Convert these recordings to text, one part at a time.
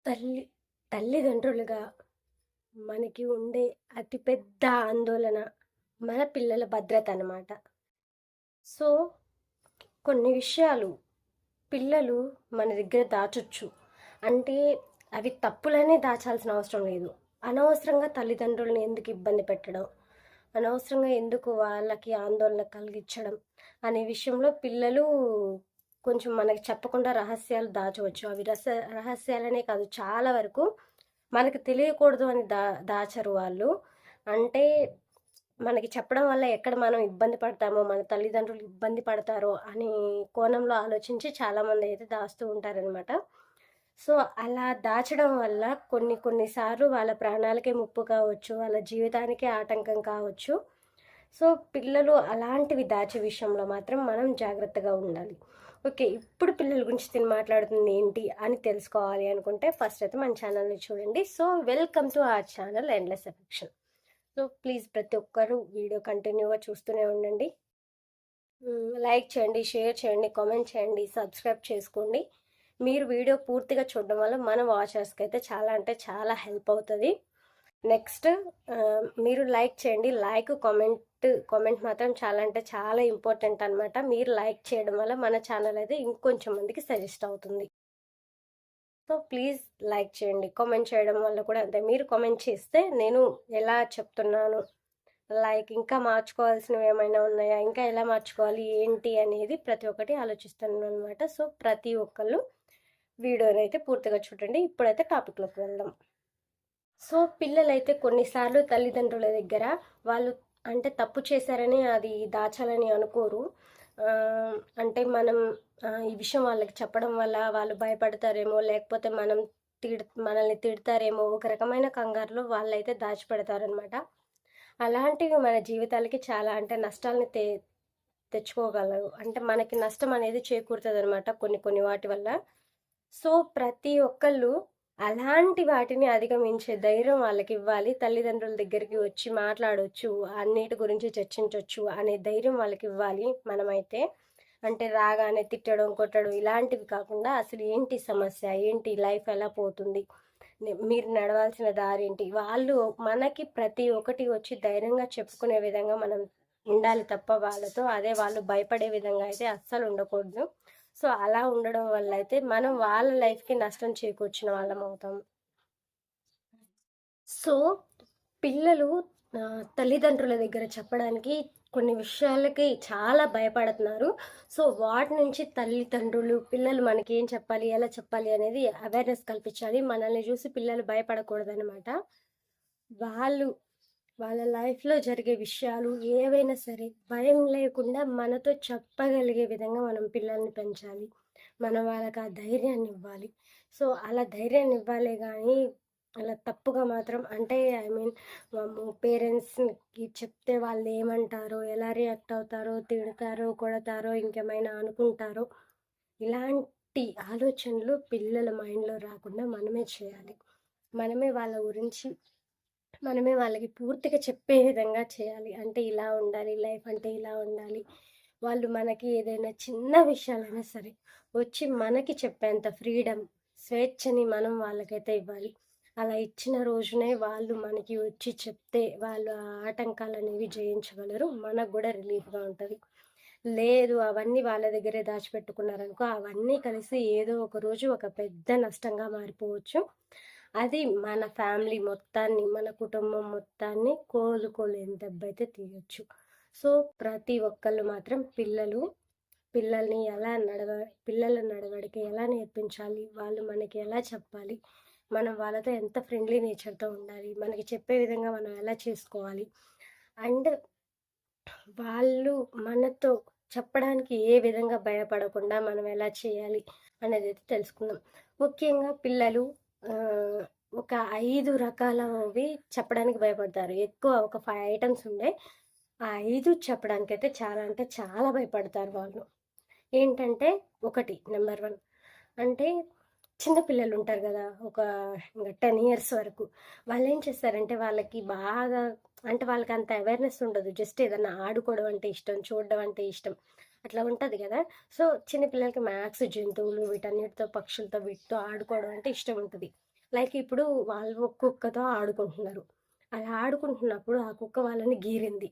తల్లి తల్లిదండ్రులుగా మనకి ఉండే అతిపెద్ద ఆందోళన మన పిల్లల భద్రత అన్నమాట. సో, కొన్ని విషయాలు పిల్లలు మన దగ్గర దాచొచ్చు. అంటే అవి తప్పులనే దాచాల్సిన అవసరం లేదు. అనవసరంగా తల్లిదండ్రులని ఎందుకు ఇబ్బంది పెట్టడం, అనవసరంగా ఎందుకు వాళ్ళకి ఆందోళన కలిగించడం అనే విషయంలో పిల్లలు కొంచెం మనకి చెప్పకుండా రహస్యాలు దాచవచ్చు. అవి రహస్యాలనే కాదు, చాలా వరకు మనకు తెలియకూడదు అని దాచరు వాళ్ళు. అంటే మనకి చెప్పడం వల్ల ఎక్కడ మనం ఇబ్బంది పడతామో, మన తల్లిదండ్రులు ఇబ్బంది పడతారో అని కోణంలో ఆలోచించి చాలామంది అయితే దాస్తూ ఉంటారనమాట. సో, అలా దాచడం వల్ల కొన్ని కొన్ని సార్లు వాళ్ళ ప్రాణాలకే ముప్పు కావచ్చు, వాళ్ళ జీవితానికే ఆటంకం కావచ్చు. సో, పిల్లలు అలాంటివి దాచే విషయంలో మాత్రం మనం జాగ్రత్తగా ఉండాలి. ఓకే. ఇప్పుడు పిల్లల గురించి నేను మాట్లాడుతుంది ఏంటి అని తెలుసుకోవాలి అనుకుంటే ఫస్ట్ అయితే మన ఛానల్‌ని చూడండి. So, welcome to our channel endless affection. So, please ప్రతి ఒక్కరు వీడియో కంటిన్యూగా చూస్తూనే ఉండండి. లైక్ చేయండి, షేర్ చేయండి, కామెంట్ చేయండి, సబ్స్క్రైబ్ చేసుకోండి. మీరు వీడియో పూర్తిగా చూడడం వల్ల మన వాచర్స్కి అయితే చాలా అంటే చాలా హెల్ప్ అవుతుంది. నెక్స్ట్ మీరు లైక్ చేయండి. కామెంట్ మాత్రం చాలా అంటే చాలా ఇంపార్టెంట్ అనమాట. మీరు లైక్ చేయడం వల్ల మన ఛానల్ అయితే ఇంకొంచెం మందికి సజెస్ట్ అవుతుంది. సో ప్లీజ్ లైక్ చేయండి. కామెంట్ చేయడం వల్ల కూడా అంతే. మీరు కామెంట్ చేస్తే నేను ఎలా చెప్తున్నాను, లైక్ ఇంకా మార్చుకోవాల్సినవి ఏమైనా ఉన్నాయా, ఇంకా ఎలా మార్చుకోవాలి ఏంటి అనేది ప్రతి ఒక్కటి ఆలోచిస్తాను అనమాట. సో ప్రతి ఒక్కళ్ళు వీడియోని అయితే పూర్తిగా చూడండి. ఇప్పుడైతే టాపిక్లోకి వెళ్దాం. సో పిల్లలైతే కొన్నిసార్లు తల్లిదండ్రుల దగ్గర వాళ్ళు అంటే తప్పు చేశారని అది దాచాలని అనుకోరు. అంటే మనం ఈ విషయం వాళ్ళకి చెప్పడం వల్ల వాళ్ళు భయపడతారేమో, లేకపోతే మనల్ని తిడతారేమో, ఒక రకమైన కంగారులో వాళ్ళైతే దాచిపెడతారనమాట. అలాంటివి మన జీవితాలకి చాలా అంటే నష్టాలని తెచ్చుకోగలరు. అంటే మనకి నష్టం అనేది చేకూరుతుంది అనమాట కొన్ని కొన్ని వాటి వల్ల. సో ప్రతి ఒక్కళ్ళు అలాంటి వాటిని అధిగమించే ధైర్యం వాళ్ళకి ఇవ్వాలి. తల్లిదండ్రుల దగ్గరికి వచ్చి మాట్లాడొచ్చు, అన్నిటి గురించి చర్చించవచ్చు అనే ధైర్యం వాళ్ళకి ఇవ్వాలి మనమైతే. అంటే రాగానే తిట్టడం, కొట్టడం ఇలాంటివి కాకుండా అసలు ఏంటి సమస్య, ఏంటి లైఫ్ ఎలా పోతుంది, మీరు నడవాల్సిన దారి ఏంటి, వాళ్ళు మనకి ప్రతి ఒక్కటి వచ్చి ధైర్యంగా చెప్పుకునే విధంగా మనం ఉండాలి తప్ప వాళ్ళతో అదే వాళ్ళు భయపడే విధంగా అయితే అస్సలు ఉండకూడదు. సో అలా ఉండడం వల్ల అయితే మనం వాళ్ళ లైఫ్కి నష్టం చేకూర్చిన వాళ్ళం అవుతాం. సో పిల్లలు తల్లిదండ్రుల దగ్గర చెప్పడానికి కొన్ని విషయాలకి చాలా భయపడుతున్నారు. సో వాటి నుంచి తల్లిదండ్రులు పిల్లలు మనకి ఏం చెప్పాలి, ఎలా చెప్పాలి అనేది అవేర్నెస్ కల్పించాలి. మనల్ని చూసి పిల్లలు భయపడకూడదనమాట. వాళ్ళు వాళ్ళ లైఫ్లో జరిగే విషయాలు ఏవైనా సరే భయం లేకుండా మనతో చెప్పగలిగే విధంగా మనం పిల్లల్ని పెంచాలి. మనం వాళ్ళకి ఆ ధైర్యాన్ని ఇవ్వాలి. సో అలా ధైర్యాన్ని ఇవ్వాలే కానీ అలా తప్పుగా మాత్రం అంటే ఐ మీన్ పేరెంట్స్కి చెప్తే వాళ్ళు ఏమంటారో, ఎలా రియాక్ట్ అవుతారో, తిడతారో, కొడతారో, ఇంకేమైనా అనుకుంటారో, ఇలాంటి ఆలోచనలు పిల్లల మైండ్లో రాకుండా మనమే చేయాలి. మనమే వాళ్ళ గురించి మనమే వాళ్ళకి పూర్తిగా చెప్పే విధంగా చేయాలి. అంటే ఇలా ఉండాలి, లైఫ్ అంటే ఇలా ఉండాలి. వాళ్ళు మనకి ఏదైనా చిన్న విషయాలైనా సరే వచ్చి మనకి చెప్పేంత ఫ్రీడమ్, స్వేచ్ఛని మనం వాళ్ళకైతే ఇవ్వాలి. అలా ఇచ్చిన రోజునే వాళ్ళు మనకి వచ్చి చెప్తే వాళ్ళు ఆ ఆటంకాలనేవి జయించగలరు. మనకు కూడా రిలీఫ్గా ఉంటుంది. లేదు అవన్నీ వాళ్ళ దగ్గరే దాచిపెట్టుకున్నారనుకో, అవన్నీ కలిసి ఏదో ఒక రోజు ఒక పెద్ద నష్టంగా మారిపోవచ్చు. అది మన ఫ్యామిలీ మొత్తాన్ని, మన కుటుంబం మొత్తాన్ని కోలుకోలేని దెబ్బైతే తీయొచ్చు. సో ప్రతి ఒక్కళ్ళు మాత్రం పిల్లల్ని పిల్లల నడవడిక ఎలా నేర్పించాలి, వాళ్ళు మనకి ఎలా చెప్పాలి, మనం వాళ్ళతో ఎంత ఫ్రెండ్లీ నేచర్తో ఉండాలి, మనకి చెప్పే విధంగా మనం ఎలా చేసుకోవాలి, అండ్ వాళ్ళు మనతో చెప్పడానికి ఏ విధంగా భయపడకుండా మనం ఎలా చేయాలి అనేది అయితే తెలుసుకుందాం. ముఖ్యంగా పిల్లలు ఒక 5 రకాలవి చెప్పడానికి భయపడతారు. ఎక్కువ ఒక 5 ఐటమ్స్ ఉండే ఆ 5 చెప్పడానికైతే చాలా అంటే చాలా భయపడతారు వాళ్ళు. ఏంటంటే ఒకటి నెంబర్ 1 అంటే చిన్న పిల్లలు ఉంటారు కదా! ఒక 10 ఇయర్స్ వరకు. వాళ్ళేం చేస్తారంటే వాళ్ళకి బాగా అంటే వాళ్ళకంత అవేర్‌నెస్ ఉండదు. జస్ట్ ఏదన్నా ఆడుకోవడం అంటే ఇష్టం, చూడడం అంటే ఇష్టం. అట్లా ఉంటది గదా! సో చిన్న పిల్లలకి మ్యాథ్స్, జంతువులు వీటన్నిటితో, పక్షులతో వీటితో ఆడుకోవడం అంటే ఇష్టం ఉంటది. లైక్ ఇప్పుడు వాళ్ళు ఒక కుక్కతో ఆడుకుంటున్నారు. అలా ఆడుకుంటున్నప్పుడు ఆ కుక్క వాళ్ళని గీరింది.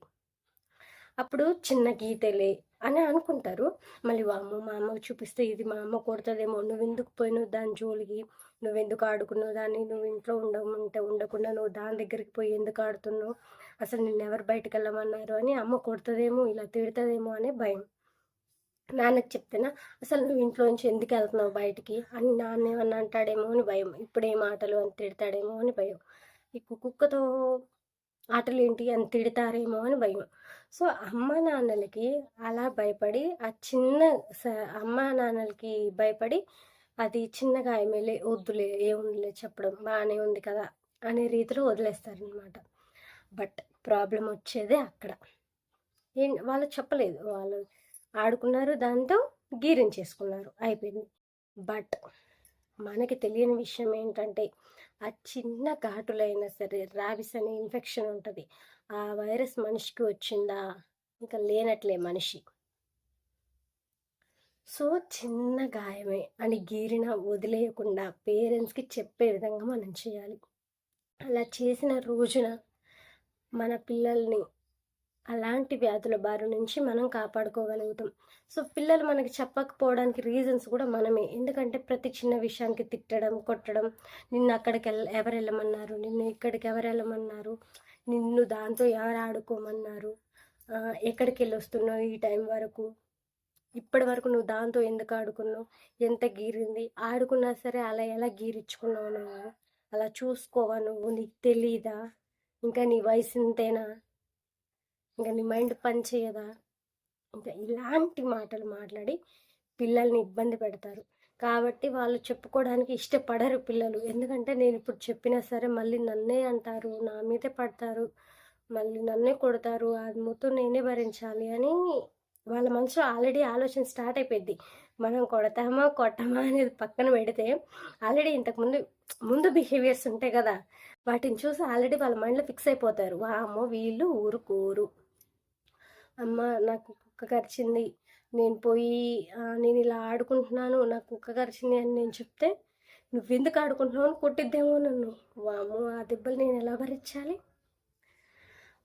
అప్పుడు చిన్న గీతలే అని అనుకుంటారు. మళ్ళీ వామ్మో! మా అమ్మకి చూపిస్తే ఇది మా అమ్మ కొడతదేమో, నువ్వెందుకు పోయినావు దాని జోలికి, నువ్వెందుకు ఆడుకున్నావు దాన్ని, నువ్వు ఇంట్లో ఉండమంటే ఉండకుండా నువ్వు దాని దగ్గరికి పోయి ఎందుకు ఆడుతున్నావు, అసలు నిన్నెవరు బయటకెళ్ళమన్నారు అని అమ్మ కొడతదేమో, ఇలా తిడతదేమో అనే భయం. నాన్నకి చెప్తేనా అసలు నువ్వు ఇంట్లో నుంచి ఎందుకు వెళ్తున్నావు బయటికి అని నాన్న ఏమన్నా అంటాడేమో అని భయం. ఇప్పుడే మాటలు అని తిడతాడేమో అని భయం. ఈ కుక్కతో ఆటలేంటి అని తిడతారేమో అని భయం. సో అమ్మ నాన్నలకి అలా భయపడి ఆ చిన్న అమ్మ నాన్నలకి భయపడి అది చిన్న గాయమేలే వద్దులే ఏముందిలే చెప్పడం బాగానే ఉంది కదా అనే రీతిలో వదిలేస్తారనమాట. బట్ ప్రాబ్లం వచ్చేదే అక్కడ. వాళ్ళు చెప్పలేదు, వాళ్ళు ఆడుకున్నారు, దాంతో గీరించేసుకున్నారు, అయిపోయింది. బట్ మనకి తెలియని విషయం ఏంటంటే ఆ చిన్న ఘాటులైనా సరే ర్యాబిస్ అనే ఇన్ఫెక్షన్ ఉంటుంది. ఆ వైరస్ మనిషికి వచ్చిందా ఇంకా లేనట్లే మనిషి. సో చిన్న గాయమే అని గీరిన వదిలేయకుండా పేరెంట్స్కి చెప్పే విధంగా మనం చేయాలి. అలా చేసిన రోజున మన పిల్లల్ని అలాంటి వ్యాధుల బారి నుంచి మనం కాపాడుకోగలుగుతాం. సో పిల్లలు మనకి చెప్పకపోవడానికి రీజన్స్ కూడా మనమే. ఎందుకంటే ప్రతి చిన్న విషయానికి తిట్టడం, కొట్టడం, నిన్ను అక్కడికి ఎవరు వెళ్ళమన్నారు, నిన్ను ఇక్కడికి ఎవరు వెళ్ళమన్నారు, నిన్ను దాంతో ఎవరు ఆడుకోమన్నారు, ఎక్కడికి వెళ్ళి వస్తున్నావు ఈ టైం వరకు, ఇప్పటి వరకు నువ్వు దాంతో ఎందుకు ఆడుకున్నావు, ఎంత గీరింది, ఆడుకున్నా సరే అలా ఎలా గీరించుకున్నావు, నువ్వు అలా చూసుకోవా, నువ్వు నీకు తెలీదా, ఇంకా నీ వయసు ఇంతేనా, ఇంకా నీ మైండ్ పని చేయదా, ఇంకా ఇలాంటి మాటలు మాట్లాడి పిల్లల్ని ఇబ్బంది పెడతారు. కాబట్టి వాళ్ళు చెప్పుకోవడానికి ఇష్టపడరు పిల్లలు. ఎందుకంటే నేను ఇప్పుడు చెప్పినా సరే మళ్ళీ నన్నే అంటారు, నా మీదే పడతారు, మళ్ళీ నన్నే కొడతారు, అది మొత్తం నేనే భరించాలి అని వాళ్ళ మనసులో ఆల్రెడీ ఆలోచన స్టార్ట్ అయిపోయింది. మనం కొడతామా కొట్టమా అనేది పక్కన పెడితే ఆల్రెడీ ఇంతకుముందు ముందు బిహేవియర్స్ ఉంటాయి కదా, వాటిని చూసి ఆల్రెడీ వాళ్ళ మైండ్లో ఫిక్స్ అయిపోతారు. వామ్మో వీళ్ళు ఊరుకోరు, అమ్మ నాకు కుక్క కరిచింది, నేను పోయి నేను ఇలా ఆడుకుంటున్నాను నాకు కుక్క కరిచింది అని నేను చెప్తే నువ్వెందుకు ఆడుకుంటున్నావు అని కొట్టిద్దేమో నన్ను, వామ్మో ఆ దెబ్బలు నేను ఎలా భరించాలి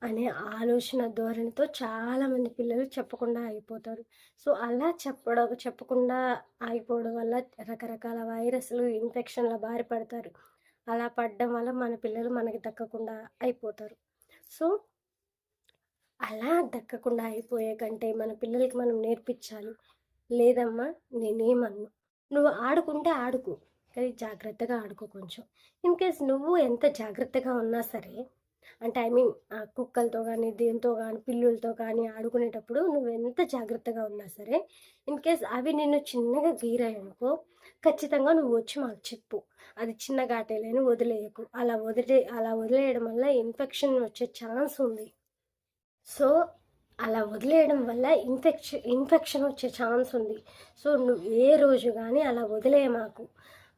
అనే ఆలోచన ధోరణితో చాలామంది పిల్లలు చెప్పకుండా ఆగిపోతారు. సో అలా చెప్పకుండా ఆగిపోవడం వల్ల రకరకాల వైరస్లు ఇన్ఫెక్షన్ల బారి పడతారు. అలా పడడం వల్ల మన పిల్లలు మనకి దక్కకుండా అయిపోతారు. సో అలా దక్కకుండా అయిపోయే కంటే మన పిల్లలకి మనం నేర్పించాలి, లేదమ్మా నేనేమన్ను, నువ్వు ఆడుకుంటే ఆడుకో కానీ జాగ్రత్తగా ఆడుకో కొంచెం. ఇన్ కేస్ నువ్వు ఎంత జాగ్రత్తగా ఉన్నా సరే, అంటే ఐ మీన్ కుక్కలతో కానీ దేంతో కానీ పిల్లులతో కానీ ఆడుకునేటప్పుడు నువ్వు ఎంత జాగ్రత్తగా ఉన్నా సరే ఇన్ కేస్ అవి నిన్ను చిన్నగా గీరాయనుకో ఖచ్చితంగా నువ్వు వచ్చి మాకు చెప్పు. అది చిన్న ఘాటేలేని వదిలేయకు. అలా వదిలేయడం వల్ల ఇన్ఫెక్షన్ వచ్చే ఛాన్స్ ఉంది. సో అలా వదిలేయడం వల్ల ఇన్ఫెక్షన్ వచ్చే ఛాన్స్ ఉంది. సో నువ్వు ఏ రోజు కానీ అలా మాకు.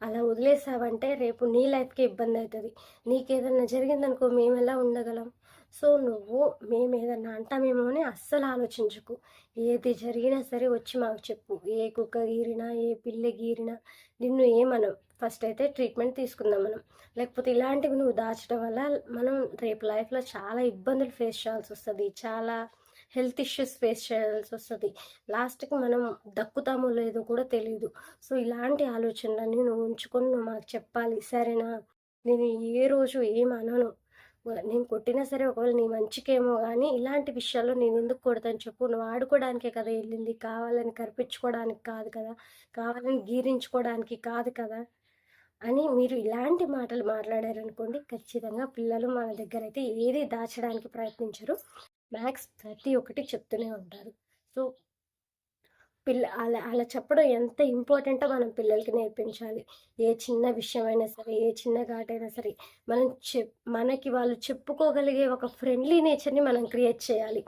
అలా వదిలేసావంటే రేపు నీ లైఫ్కి ఇబ్బంది అవుతుంది. నీకేదన్నా జరిగిందనుకో మేము ఎలా ఉండగలం. సో నువ్వు మేము ఏదన్నా అంటామేమో అని అస్సలు ఆలోచించుకు. ఏది జరిగినా సరే వచ్చి మాకు చెప్పు. ఏ కుక్క గీరినా ఏ పిల్ల గీరినా నిన్ను ఏమనం. ఫస్ట్ అయితే ట్రీట్మెంట్ తీసుకుందాం మనం. లేకపోతే ఇలాంటివి నువ్వు దాచడం వల్ల మనం రేపు లైఫ్లో చాలా ఇబ్బందులు ఫేస్ చేయాల్సి వస్తుంది, చాలా హెల్త్ ఇష్యూస్ ఫేస్ చేయాల్సి వస్తుంది. లాస్ట్కి మనం దక్కుతామో లేదో కూడా తెలియదు. సో ఇలాంటి ఆలోచనలన్నీ నువ్వు ఉంచుకొని నువ్వు మాకు చెప్పాలి, సరేనా? నేను ఏ రోజు ఏం అనను, నేను కొట్టినా సరే ఒకవేళ నీ మంచికేమో కానీ ఇలాంటి విషయాల్లో నేను ఎందుకు కొడతాను చెప్పు. నువ్వు ఆడుకోవడానికే కదా వెళ్ళింది, కావాలని కరిపించుకోవడానికి కాదు కదా, కావాలని గీరించుకోవడానికి కాదు కదా అని మీరు ఇలాంటి మాటలు మాట్లాడారనుకోండి, ఖచ్చితంగా పిల్లలు మన దగ్గర అయితే ఏది దాచడానికి ప్రయత్నించరు. మ్యాథ్స్ ప్రతి ఒక్కటి చెప్తూనే ఉంటారు. సో అలా చెప్పడం ఎంత ఇంపార్టెంటో మనం పిల్లలకి నేర్పించాలి. ఏ చిన్న విషయమైనా సరే, ఏ చిన్న ఘాటైనా సరే మనం మనకి వాళ్ళు చెప్పుకోగలిగే ఒక ఫ్రెండ్లీ నేచర్ని మనం క్రియేట్ చేయాలి.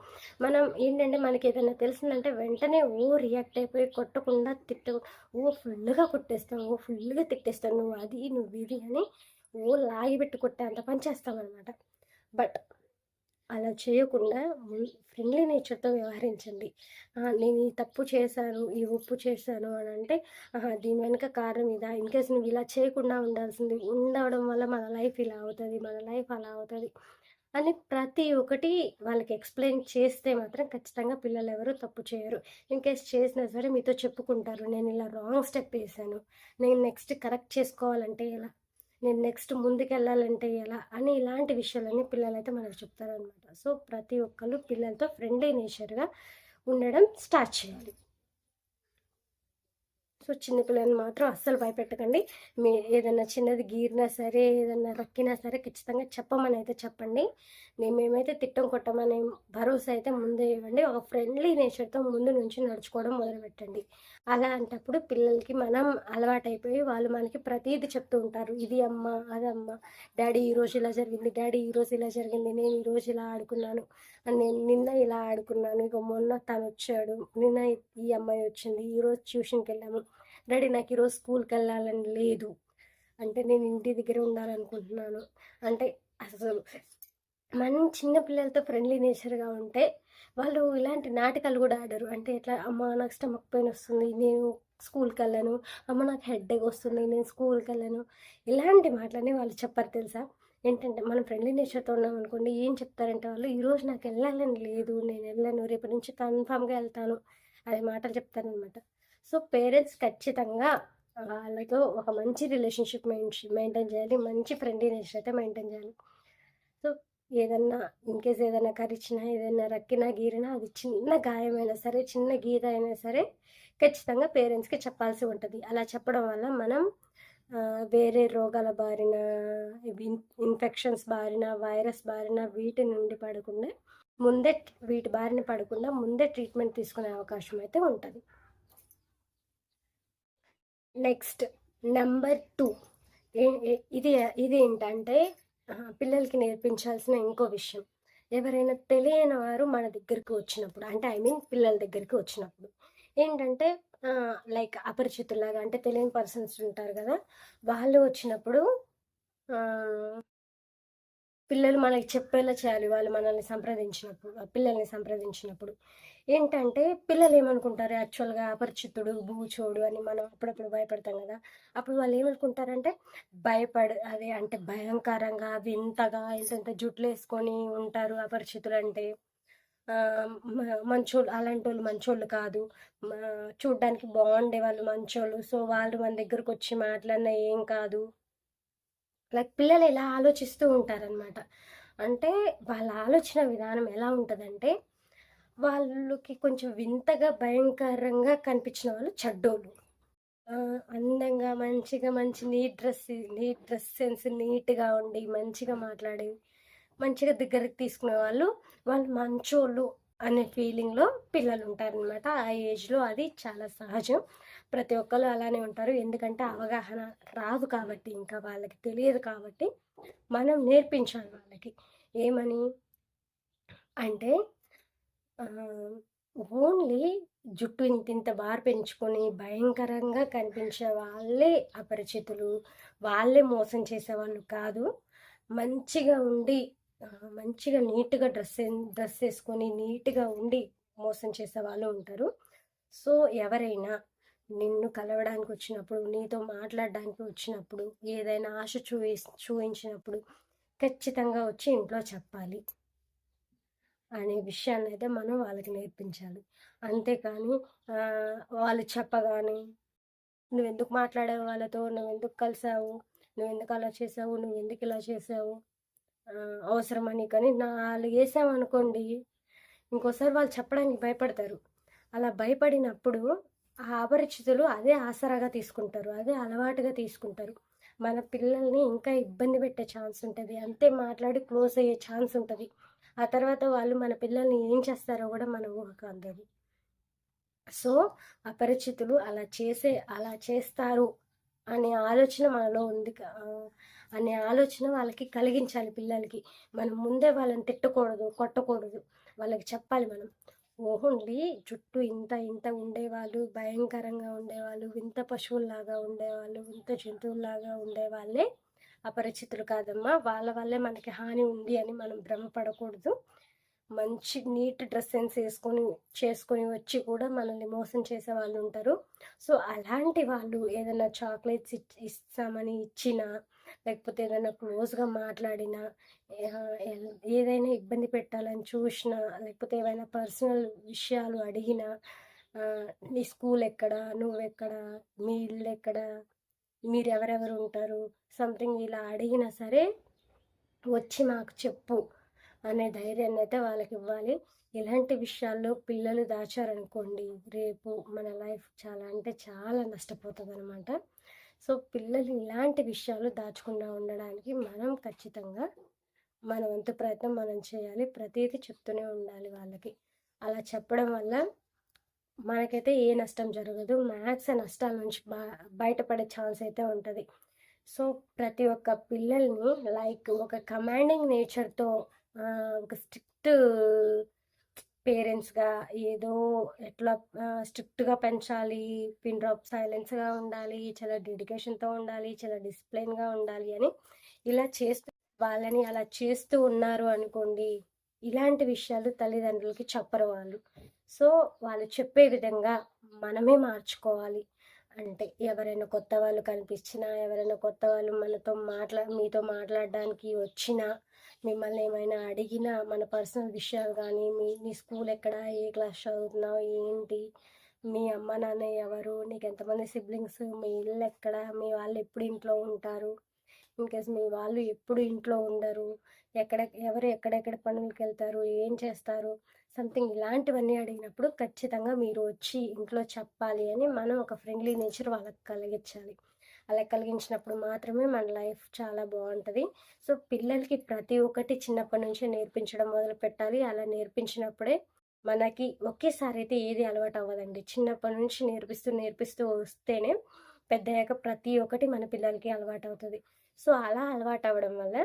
మనం ఏంటంటే మనకి ఏదైనా తెలిసిందంటే వెంటనే రియాక్ట్ అయిపోయి కొట్టకుండా ఫుల్గా కొట్టేస్తాం, ఫుల్గా తిట్టేస్తాం, నువ్వు అది నువ్వు ఇది అని లాగి పెట్టి కొట్టే అంత పని చేస్తామన్నమాట. బట్ అలా చేయకుండా ఫ్రెండ్లీ నేచర్‌తో వ్యవహరించండి. నేను ఈ తప్పు చేశాను, ఈ ఒప్పు చేశాను అనంటే, దీని వెనక కారణం ఇదా? ఇన్‌కేస్ నువ్వు ఇలా చేయకుండా ఉండాల్సింది. ఉండడం వల్ల మన లైఫ్ ఇలా అవుతది, మన లైఫ్ అలా అవుతది అని ప్రతి ఒక్కటి వాళ్ళకి ఎక్స్‌ప్లెయిన్ చేస్తే మాత్రం ఖచ్చితంగా పిల్లలెవరు తప్పు చేయరు. ఇన్‌కేస్ చేసినా సరే మీతో చెప్పుకుంటారు. నేను ఇలా రాంగ్ స్టెప్ ఏసాను. నేను నెక్స్ట్ కరెక్ట్ చేసుకోవాలంటే ఎలా? నేను నెక్స్ట్ ముందుకెళ్ళాలంటే ఎలా? అని ఇలాంటి విషయాలన్నీ పిల్లలైతే మనకు చెప్తారనమాట. సో, ప్రతి ఒక్కళ్ళు పిల్లలతో ఫ్రెండ్లీ నేచర్‌గా ఉండడం స్టార్ట్ చేయాలి. సో, చిన్న పిల్లల్ని మాత్రం అస్సలు భయపెట్టకండి. ఏదన్నా చిన్నది గీరినా సరే, ఏదన్నా రక్కినా సరే ఖచ్చితంగా చెప్పమనైతే చెప్పండి. మేమైతే తిట్టం, కొట్టమనే భరోసా అయితే ముందే ఇవ్వండి. ఒక ఫ్రెండ్లీ నేచర్‌తో ముందు నుంచి నడుచుకోవడం మొదలుపెట్టండి. అలాంటప్పుడు పిల్లలకి మనం అలవాటైపోయి వాళ్ళు మనకి ప్రతీది చెప్తూ ఉంటారు. ఇది అమ్మ, అదమ్మ, డాడీ ఈరోజు ఇలా జరిగింది, డాడీ ఈరోజు ఇలా జరిగింది, నేను ఈరోజు ఇలా ఆడుకున్నాను, నేను నిన్న ఇలా ఆడుకున్నాను, ఇగో మొన్న తనొచ్చాడు, నిన్న ఈ అమ్మాయి వచ్చింది, ఈరోజు ట్యూషన్‌కెళ్ళాము. డాడీ నాకు ఈరోజు స్కూల్‌కెళ్ళాలని లేదు. అంటే నేను ఇంటి దగ్గరే ఉండాలనుకుంటున్నాను. అంటే అసలు మనం చిన్న పిల్లలతో ఫ్రెండ్లీ నేచర్‌గా ఉంటే, వాళ్ళు ఇలాంటి నాటకాలు గూడా ఆడరు. అంటే ఎట్లా, అమ్మ నాకు స్టమక్ పెయిన్ వస్తుంది, నేను స్కూల్‌కెళ్ళను. అమ్మ నాకు హెడ్‌ఏక్ వస్తుంది, నేను స్కూల్‌కెళ్ళను. ఇలాంటి మాటలన్నీ వాళ్ళు చెప్పరు తెలుసా? ఏంటంటే మనం ఫ్రెండ్లీ నేచర్‌తో ఉన్నామనుకోండి, ఏం చెప్తారంటే వాళ్ళు, ఈరోజు నాకు ఎళ్ళాలని లేదు, నేనెళ్ళను, రేపటి నుంచి కన్ఫర్మ్‌గా ఎళ్తాను అనే మాటలు చెప్తారనమాట. సో, పేరెంట్స్ ఖచ్చితంగా వాళ్ళతో ఒక మంచి రిలేషన్‌షిప్ మెయింటైన్ చేయాలి. మంచి ఫ్రెండ్లీ నేచర్ అయితే మెయింటైన్ చేయాలి. సో, ఏదన్నా ఇన్‌కేస్ ఏదన్నా కరిచినా, ఏదన్నా రక్కినా, గీరినా, అది చిన్న గాయమైనా సరే, చిన్న గీత అయినా సరే ఖచ్చితంగా పేరెంట్స్‌కి చెప్పాల్సి ఉంటది. అలా చెప్పడం వల్ల మనం వేరే రోగాల బారిన, ఇన్ఫెక్షన్స్ బారిన, వైరస్ బారిన వీటి నుండి పడకుండా ముందే, వీటి బారిన పడకుండా ముందే ట్రీట్మెంట్ తీసుకునే అవకాశం అయితే ఉంటది. నెక్స్ట్ నంబర్ 2 ఏ ఏ ఇది ఇదేంటంటే పిల్లలకి నేర్పించాల్సిన ఇంకో విషయం. ఎవరైనా తెలియని వారు మన దగ్గరికి వచ్చినప్పుడు, అంటే ఐ మీన్ పిల్లల దగ్గరికి వచ్చినప్పుడు ఏంటంటే, లైక్ అపరిచితుల్లాగా, అంటే తెలియని పర్సన్స్ ఉంటారు గదా! వాళ్ళు వచ్చినప్పుడు ఆహ్ పిల్లలు మనకి చెప్పేలా చేయాలి. వాళ్ళు మనల్ని సంప్రదించినప్పుడు, పిల్లల్ని సంప్రదించినప్పుడు. ఏంటంటే, పిల్లలేమనుకుంటారు యాక్చువల్‌గా, అపరిచితుడు, బూచోడు అని మనం అప్పుడప్పుడు భయపడతాం గదా! అప్పుడు వాళ్ళేమనుకుంటారంటే, అదే అంటే భయంకరంగా, వింతగా, ఇంతింత జుట్లేసుకొని ఉంటారు అపరిచితులంటే. ఆహ్, మ మంచోళ్ళు, అలాంటోళ్ళు మంచోళ్ళు కాదు. మా చూడ్డానికి బాగుండేవాళ్ళు మంచోళ్ళు. సో, వాళ్ళు మన దగ్గరకొచ్చి మాట్లాడినా ఏం కాదు. లైక్ పిల్లలు ఇలా ఆలోచిస్తూ ఉంటారనమాట. అంటే వాళ్ళ ఆలోచన విధానం ఎలా ఉంటదంటే, వాళ్ళకి కొంచెం వింతగా, భయంకరంగా కనిపించిన వాళ్ళు చెడ్డోళ్ళు. అందంగా, మంచిగా, మంచి నీట్ డ్రెస్ సెన్స్ నీట్‌గా ఉండి, మంచిగా మాట్లాడి, మంచిగా దగ్గరికి తీసుకునే వాళ్ళు, వాళ్ళు మంచోళ్ళు అనే ఫీలింగ్‌లో పిల్లలుంటారనమాట. ఆ ఏజ్‌లో అది చాలా సహజం. ప్రతి ఒక్కళ్ళు అలానే ఉంటారు. ఎందుకంటే అవగాహన రాదు కాబట్టి, ఇంకా వాళ్ళకి తెలియదు కాబట్టి, మనం నేర్పించాలి వాళ్ళకి. ఏమని అంటే, ఆహ్, ఓన్లీ జుట్టు ఇంతింత పెంచుకొని భయంకరంగా కనిపించే వాళ్ళే అపరిచితులు. వాళ్ళే మోసం చేసేవాళ్ళు కాదు. మంచిగా ఉండి, మంచిగా నీట్‌గా డ్రెస్ ఏసుకొని నీట్‌గా ఉండి మోసం చేసేవాళ్ళు ఉంటారు. సో, ఎవరైనా నిన్ను కలవడానికొచ్చినప్పుడు, నీతో మాట్లాడడానికి వచ్చినప్పుడు, ఏదైనా ఆశ చూయించినప్పుడు ఖచ్చితంగా వచ్చి ఇంట్లో చెప్పాలి అనే విషయాన్నయితే మనం వాళ్ళకి నేర్పించాలి. అంతేకానీ వాళ్ళు చెప్పగానే, "నువ్వెందుకు మాట్లాడావు వాళ్ళతో? నువ్వెందుకు కలిసావు? నువ్వెందుకు అలా చేసావు? నువ్వెందుకు ఇలా చేసావు? అవసరమా నీకని" నాలుగేసామనుకోండి, ఇంకోసారి వాళ్ళు చెప్పడానికి భయపడతారు. అలా భయపడినప్పుడు ఆ అపరిచితులు అదే ఆసరాగా తీసుకుంటారు. అదే అలవాటుగా తీసుకుంటారు. మన పిల్లల్ని ఇంకా ఇబ్బంది పెట్టే ఛాన్స్ ఉంటది. అంతే మాట్లాడి క్లోజ్ అయ్యే ఛాన్స్ ఉంటది. ఆ తర్వాత వాళ్ళు మన పిల్లల్ని ఏం చేస్తారో గూడా మన ఊహకు అందదు. సో, అపరిచితులు అలా చేస్తారు అనే ఆలోచన మనలో ఉంది. అనే ఆలోచన వాళ్ళకి కలిగించాలి పిల్లలకి. మనం ముందే వాళ్ళని తిట్టకూడదు, కొట్టకూడదు. వాళ్ళకి చెప్పాలి మనం. ఓన్లీ జుట్టు ఇంత ఇంత ఉండేవాళ్ళు, భయంకరంగా ఉండేవాళ్ళు, వింత పశువుల్లాగా ఉండేవాళ్ళు, వింత జంతువుల్లాగా ఉండేవాళ్ళే అపరిచితులు కాదమ్మా. వాళ్ళ వల్లే మనకి హాని ఉంది అని మనం భ్రమపడకూడదు. మంచి నీట్ డ్రెస్ సెన్స్ చేసుకొని వచ్చి కూడా మనల్ని మోసం చేసే వాళ్ళు ఉంటారు. సో అలాంటి వాళ్ళు ఏదైనా చాక్లెట్స్ ఇస్తామని ఇచ్చినా, లేకపోతే ఏదైనా క్లోజ్గా మాట్లాడినా, ఏదైనా ఇబ్బంది పెట్టాలని చూసినా, లేకపోతే ఏవైనా పర్సనల్ విషయాలు అడిగినా, నీ స్కూల్ ఎక్కడ, నువ్వెక్కడ, మీ ఇల్లు ఎక్కడ, మీరెవరెవరు ఉంటారు, సంథింగ్ ఇలా అడిగినా సరే వచ్చి మాకు చెప్పు అనే ధైర్యాన్ని అయితే వాళ్ళకి ఇవ్వాలి. ఇలాంటి విషయాల్లో పిల్లలు దాచారనుకోండి, రేపు మన లైఫ్ చాలా అంటే చాలా నష్టపోతుంది అనమాట. సో పిల్లలు ఇలాంటి విషయాలు దాచకుండా ఉండడానికి మనం ఖచ్చితంగా మన వంతు ప్రయత్నం మనం చేయాలి. ప్రతిదీ చెప్తూనే ఉండాలి వాళ్ళకి. అలా చెప్పడం వల్ల మనకైతే ఏ నష్టం జరగదు. మ్యాథ్స్ నష్టాల నుంచి బయటపడే ఛాన్స్ అయితే ఉంటుంది. సో ప్రతి ఒక్క పిల్లల్ని లైక్ ఒక కమాండింగ్ నేచర్తో, ఒక స్ట్రిక్ట్ పేరెంట్స్గా ఏదో ఎట్లా స్ట్రిక్ట్గా పెంచాలి, పిన్ డ్రాప్ సైలెన్స్గా ఉండాలి, చాలా డెడికేషన్తో ఉండాలి, చాలా డిసిప్లిన్గా ఉండాలి అని ఇలా చేస్తూ వాళ్ళని అలా చేస్తూ ఉన్నారు అనుకోండి, ఇలాంటి విషయాలు తల్లిదండ్రులకి చెప్పరు వాళ్ళు. సో వాళ్ళు చెప్పే విధంగా మనమే మార్చుకోవాలి. అంటే ఎవరైనా కొత్త వాళ్ళు కనిపించినా, ఎవరైనా కొత్త వాళ్ళు మీతో మాట్లాడడానికి వచ్చినా, మిమ్మల్ని ఏమైనా అడిగినా, మన పర్సనల్ విషయాలు కానీ, నీ స్కూల్ ఎక్కడ, ఏ క్లాస్ చదువుతున్నావు, ఏంటి, మీ అమ్మ నాన్న ఎవరు, నీకు ఎంతమంది సిబ్లింగ్స్, మీ ఇల్లు ఎక్కడ, మీ వాళ్ళు ఎప్పుడు ఇంట్లో ఉంటారు, ఇన్కేస్ మీ వాళ్ళు ఎప్పుడు ఇంట్లో ఉండరు, ఎవరు ఎక్కడెక్కడ పనులకు వెళ్తారు, ఏం చేస్తారు, సంథింగ్ ఇలాంటివన్నీ అడిగినప్పుడు ఖచ్చితంగా మీరు వచ్చి ఇంట్లో చెప్పాలి అని మనం ఒక ఫ్రెండ్లీ నేచర్ వాళ్ళకి కలిగించాలి. అలా కలిగించినప్పుడు మాత్రమే మన లైఫ్ చాలా బాగుంటుంది. సో పిల్లలకి ప్రతి ఒక్కటి చిన్నప్పటి నుంచే నేర్పించడం మొదలు పెట్టాలి. అలా నేర్పించినప్పుడే మనకి ఒకేసారి అయితే ఏది అలవాటు అవ్వదండి. చిన్నప్పటి నుంచి నేర్పిస్తూ వస్తేనే పెద్దయ్యాక ప్రతి ఒక్కటి మన పిల్లలకి అలవాటు అవుతుంది. సో అలా అలవాటు అవ్వడం వల్ల